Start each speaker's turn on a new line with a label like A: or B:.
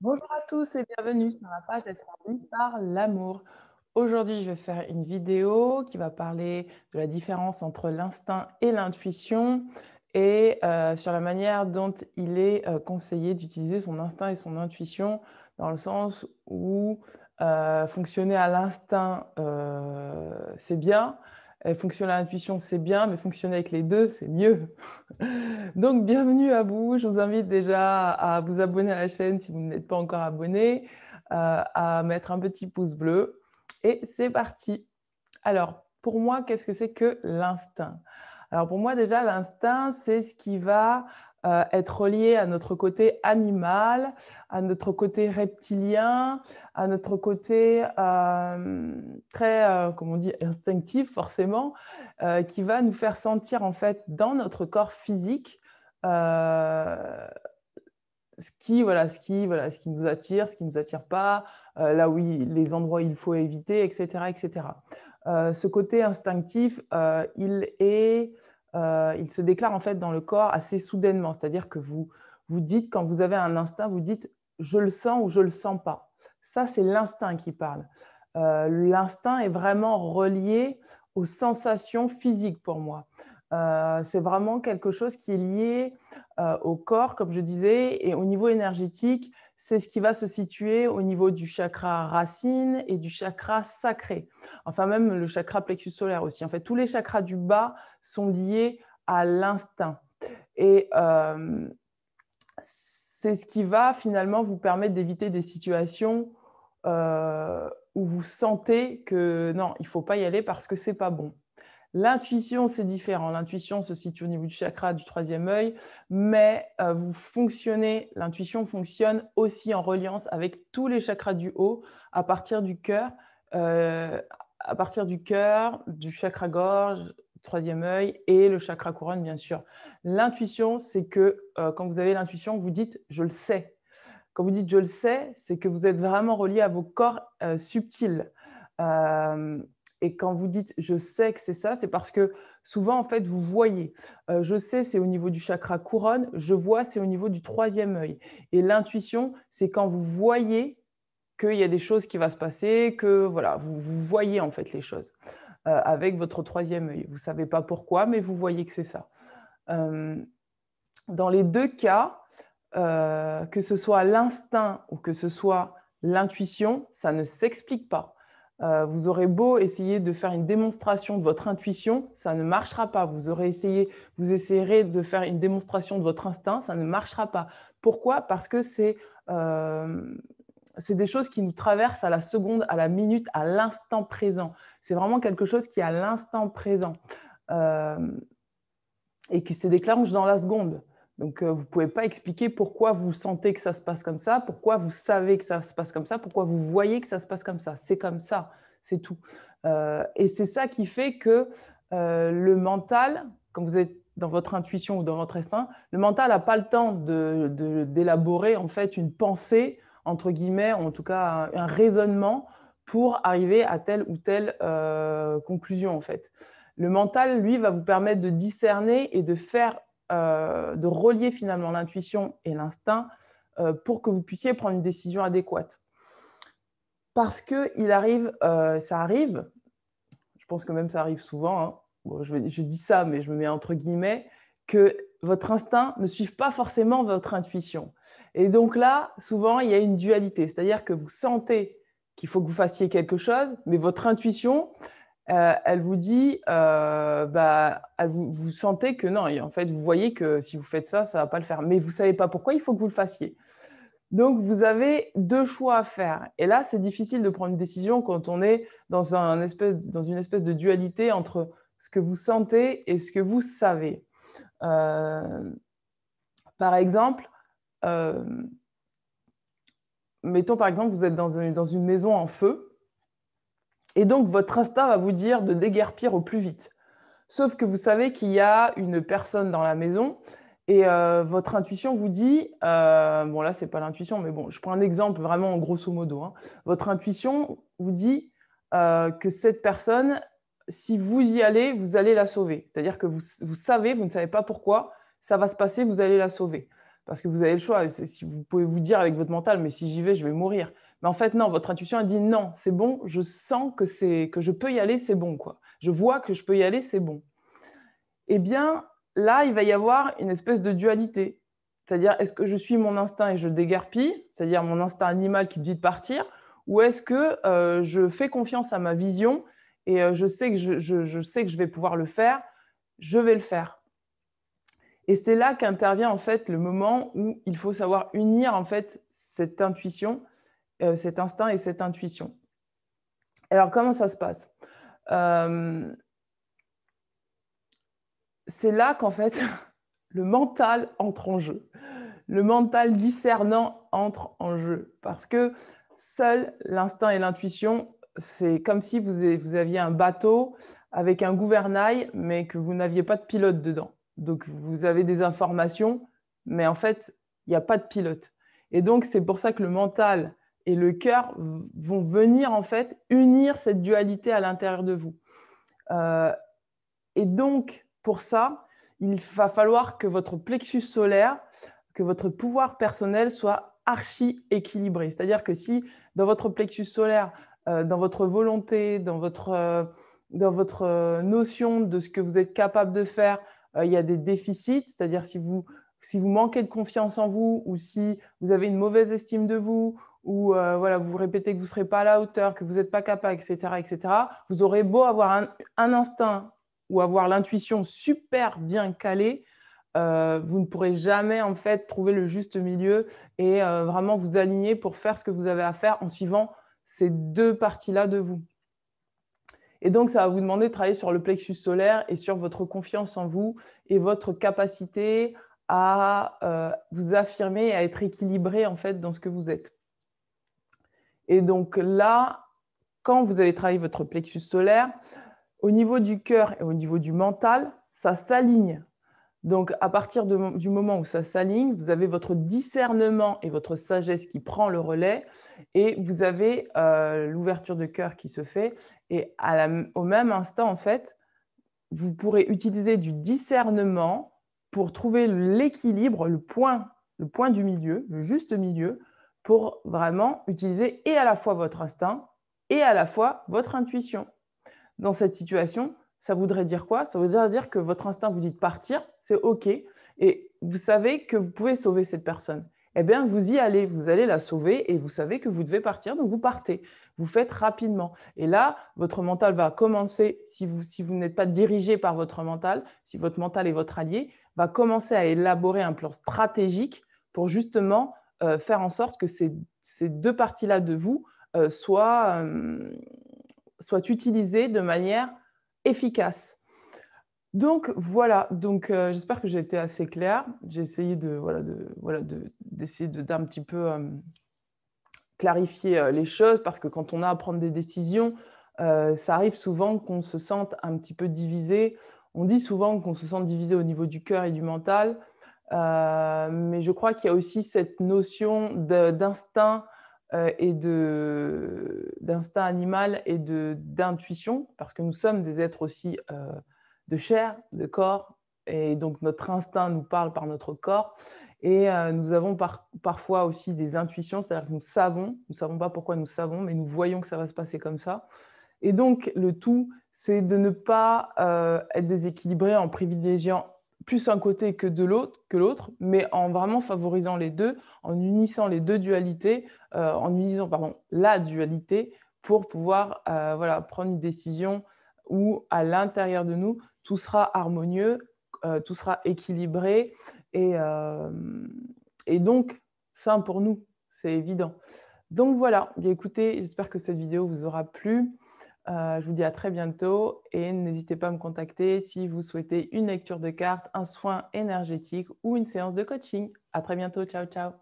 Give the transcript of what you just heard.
A: Bonjour à tous et bienvenue sur la page d'être envie par l'amour. Aujourd'hui, je vais faire une vidéo qui va parler de la différence entre l'instinct et l'intuition et sur la manière dont il est conseillé d'utiliser son instinct et son intuition dans le sens où fonctionner à l'instinct, c'est bien, et fonctionner à l'intuition, c'est bien, mais fonctionner avec les deux, c'est mieux. Donc, bienvenue à vous. Je vous invite déjà à vous abonner à la chaîne si vous n'êtes pas encore abonné, à mettre un petit pouce bleu. Et c'est parti. Alors, pour moi, qu'est-ce que c'est que l'instinct? Alors, pour moi, déjà, l'instinct, c'est ce qui va être relié à notre côté animal, à notre côté reptilien, à notre côté très, comment on dit, instinctif, forcément, qui va nous faire sentir, en fait, dans notre corps physique, euh, ce qui nous attire, ce qui ne nous attire pas, là où les endroits où il faut éviter, etc. etc. Ce côté instinctif, il se déclare en fait dans le corps assez soudainement, c'est-à-dire que vous dites, quand vous avez un instinct, vous dites je le sens ou je ne le sens pas. Ça, c'est l'instinct qui parle. L'instinct est vraiment relié aux sensations physiques pour moi. C'est vraiment quelque chose qui est lié au corps, comme je disais, et au niveau énergétique, c'est ce qui va se situer au niveau du chakra racine et du chakra sacré. Enfin, même le chakra plexus solaire aussi. En fait, tous les chakras du bas sont liés à l'instinct. Et c'est ce qui va finalement vous permettre d'éviter des situations où vous sentez que non, il ne faut pas y aller parce que ce n'est pas bon. L'intuition, c'est différent. L'intuition se situe au niveau du chakra du troisième œil, mais l'intuition fonctionne aussi en reliance avec tous les chakras du haut, à partir du cœur, euh, du chakra gorge, troisième œil et le chakra couronne, bien sûr. L'intuition, c'est que quand vous avez l'intuition, vous dites « je le sais ». Quand vous dites je le sais, c'est que vous êtes vraiment relié à vos corps subtils. Euh, et quand vous dites je sais que c'est ça, c'est parce que souvent, en fait, vous voyez. Je sais, c'est au niveau du chakra couronne. Je vois, c'est au niveau du troisième œil. Et l'intuition, c'est quand vous voyez qu'il y a des choses qui vont se passer, que voilà, vous voyez en fait les choses avec votre troisième œil. Vous ne savez pas pourquoi, mais vous voyez que c'est ça. Euh, dans les deux cas, que ce soit l'instinct ou que ce soit l'intuition, ça ne s'explique pas. Vous aurez beau essayer de faire une démonstration de votre intuition, ça ne marchera pas. Vous essayerez de faire une démonstration de votre instinct, ça ne marchera pas. Pourquoi? Parce que c'est des choses qui nous traversent à la seconde, à la minute, à l'instant présent. C'est vraiment quelque chose qui est à l'instant présent. Euh, et qui se déclenche dans la seconde. Donc, vous ne pouvez pas expliquer pourquoi vous sentez que ça se passe comme ça, pourquoi vous savez que ça se passe comme ça, pourquoi vous voyez que ça se passe comme ça. C'est comme ça, c'est tout. Et c'est ça qui fait que le mental, quand vous êtes dans votre intuition ou dans votre instinct, le mental n'a pas le temps d'élaborer en fait une pensée, entre guillemets, en tout cas un raisonnement pour arriver à telle ou telle conclusion en fait. Le mental, lui, va vous permettre de discerner et de relier finalement l'intuition et l'instinct pour que vous puissiez prendre une décision adéquate. Parce que ça arrive, je pense que même ça arrive souvent, hein. Bon, je dis ça, mais je me mets entre guillemets, que votre instinct ne suive pas forcément votre intuition. Et donc là, souvent, il y a une dualité, c'est-à-dire que vous sentez qu'il faut que vous fassiez quelque chose, mais votre intuition, elle vous dit, vous sentez que non, et en fait, vous voyez que si vous faites ça, ça ne va pas le faire. Mais vous ne savez pas pourquoi, il faut que vous le fassiez. Donc, vous avez deux choix à faire. Et là, c'est difficile de prendre une décision quand on est dans une espèce de dualité entre ce que vous sentez et ce que vous savez. Euh, par exemple, euh, mettons par exemple, vous êtes dans une maison en feu, et donc votre instinct va vous dire de déguerpir au plus vite. Sauf que vous savez qu'il y a une personne dans la maison et votre intuition vous dit, bon là c'est pas l'intuition, mais bon, je prends un exemple vraiment en grosso modo, hein. Votre intuition vous dit que cette personne, si vous y allez, vous allez la sauver. C'est-à-dire que vous savez, vous ne savez pas pourquoi, ça va se passer, vous allez la sauver. Parce que vous avez le choix. Si vous pouvez vous dire avec votre mental, mais si j'y vais, je vais mourir. Mais en fait, non, votre intuition a dit non, c'est bon, je sens que je peux y aller, c'est bon, quoi. Je vois que je peux y aller, c'est bon. Eh bien, là, il va y avoir une espèce de dualité. C'est-à-dire, est-ce que je suis mon instinct et je déguerpille, c'est-à-dire mon instinct animal qui me dit de partir, ou est-ce que je fais confiance à ma vision et je sais que je sais que je vais pouvoir le faire, je vais le faire. Et c'est là qu'intervient en fait le moment où il faut savoir unir en fait cette intuition, cet instinct et cette intuition. Alors, comment ça se passe? C'est là qu'en fait, le mental entre en jeu. Le mental discernant entre en jeu. Parce que seul l'instinct et l'intuition, c'est comme si vous aviez un bateau avec un gouvernail, mais que vous n'aviez pas de pilote dedans. Donc, vous avez des informations, mais en fait, il n'y a pas de pilote. Et donc, c'est pour ça que le mental et le cœur vont venir en fait unir cette dualité à l'intérieur de vous. Et donc, pour ça, il va falloir que votre plexus solaire, que votre pouvoir personnel soit archi équilibré. C'est-à-dire que si dans votre plexus solaire, dans votre volonté, dans votre notion de ce que vous êtes capable de faire, il y a des déficits, c'est-à-dire si vous manquez de confiance en vous ou si vous avez une mauvaise estime de vous ou voilà, vous répétez que vous ne serez pas à la hauteur, que vous n'êtes pas capable, etc., vous aurez beau avoir un instinct ou avoir l'intuition super bien calée, vous ne pourrez jamais en fait trouver le juste milieu et vraiment vous aligner pour faire ce que vous avez à faire en suivant ces deux parties-là de vous. Et donc, ça va vous demander de travailler sur le plexus solaire et sur votre confiance en vous et votre capacité à vous affirmer et à être équilibré en fait dans ce que vous êtes. Et donc là, quand vous allez travailler votre plexus solaire, au niveau du cœur et au niveau du mental, ça s'aligne. Donc, à partir du moment où ça s'aligne, vous avez votre discernement et votre sagesse qui prend le relais et vous avez l'ouverture de cœur qui se fait. Et au même instant, en fait, vous pourrez utiliser du discernement pour trouver l'équilibre, le point du milieu, le juste milieu, pour vraiment utiliser et à la fois votre instinct et à la fois votre intuition. Dans cette situation, ça voudrait dire quoi? Ça voudrait dire que votre instinct vous dit de partir, c'est OK, et vous savez que vous pouvez sauver cette personne. Eh bien, vous y allez, vous allez la sauver et vous savez que vous devez partir, donc vous partez. Vous faites rapidement. Et là, votre mental va commencer, si vous n'êtes pas dirigé par votre mental, si votre mental est votre allié, va commencer à élaborer un plan stratégique pour justement faire en sorte que ces deux parties-là de vous soient utilisées de manière efficace. Donc voilà, j'espère que j'ai été assez claire. J'ai essayé d'essayer d'un petit peu clarifier les choses parce que quand on a à prendre des décisions, ça arrive souvent qu'on se sente un petit peu divisé. On dit souvent qu'on se sent divisé au niveau du cœur et du mental, mais je crois qu'il y a aussi cette notion d'instinct et d'instinct animal et d'intuition, parce que nous sommes des êtres aussi de chair, de corps, et donc notre instinct nous parle par notre corps, et nous avons parfois aussi des intuitions, c'est-à-dire que nous savons pas pourquoi nous savons, mais nous voyons que ça va se passer comme ça. Et donc le tout, c'est de ne pas être déséquilibré en privilégiant plus un côté que l'autre, mais en vraiment favorisant les deux, en unissant les deux dualités, en unissant la dualité pour pouvoir prendre une décision où à l'intérieur de nous, tout sera harmonieux, tout sera équilibré et donc sain pour nous, c'est évident. Donc voilà, bien écoutez, j'espère que cette vidéo vous aura plu. Je vous dis à très bientôt et n'hésitez pas à me contacter si vous souhaitez une lecture de cartes, un soin énergétique ou une séance de coaching. À très bientôt, ciao, ciao.